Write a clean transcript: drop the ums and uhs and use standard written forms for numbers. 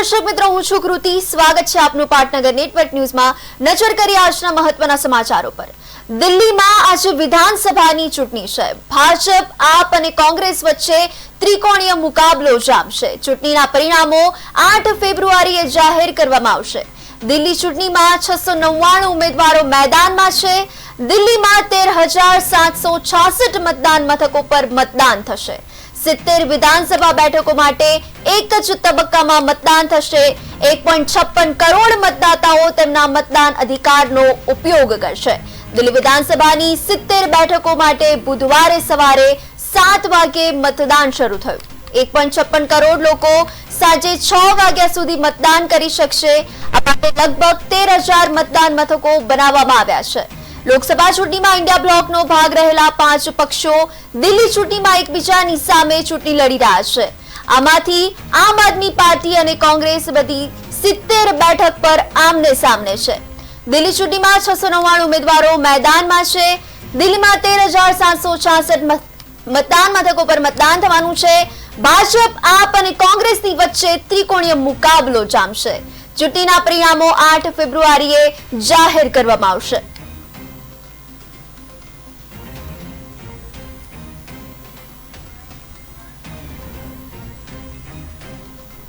દર્શક મિત્રો, હું છું કૃતિ. સ્વાગત છે આપનું પાટનગર નેટવર્ક ન્યૂઝમાં. નજર કરીએ આજના મહત્વના સમાચારો પર. દિલ્હીમાં આજે વિધાનસભાની ચૂંટણી છે. ભાજપ, આપ અને કોંગ્રેસ વચ્ચે ત્રિકોણીય મુકાબલો જામશે. ચૂંટણીના પરિણામો 8 ફેબ્રુઆરીએ જાહેર કરવામાં આવશે. દિલ્હી ચૂંટણીમાં 699 ઉમેદવારો મેદાનમાં છે. દિલ્હીમાં 13,766 મતદાન મથકો પર મતદાન થશે. 70 વિધાનસભા બેઠકો માટે એક જ તબક્કામાં મતદાન થશે. 1.56 કરોડ મતદાતાઓ તેમના મતદાન અધિકારનો ઉપયોગ કરશે. દિલ્હી વિધાનસભાની 70 બેઠકો માટે બુધવારે સવારે 7 વાગે મતદાન શરૂ થયું. 1.56 કરોડ લોકો સાંજે 6 વાગ્યા સુધી મતદાન કરી શકશે. આ માટે લગભગ 13,000 મતદાન મથકો બનાવવામાં આવ્યા છે. લોકસભા ચૂંટણીમાં ઇન્ડિયા બ્લોકનો ભાગ રહેલા 5 પક્ષો દિલ્હી ચૂંટણીમાં એકબીજાની સામે ચૂંટણી લડી રહ્યા છે. આમાંથી આમ આદમી પાર્ટી અને કોંગ્રેસ બધી 70 બેઠક પર આમને સામને છે. દિલ્હી ચૂંટણીમાં 699 ઉમેદવારો મેદાનમાં છે. દિલ્હીમાં 13,766 મતદાન મથકો પર મતદાન થવાનું છે. ભાજપ, આપ અને કોંગ્રેસની વચ્ચે ત્રિકોણીય મુકાબલો જામશે. ચૂંટણીના પરિણામો 8 ફેબ્રુઆરીએ જાહેર કરવામાં આવશે.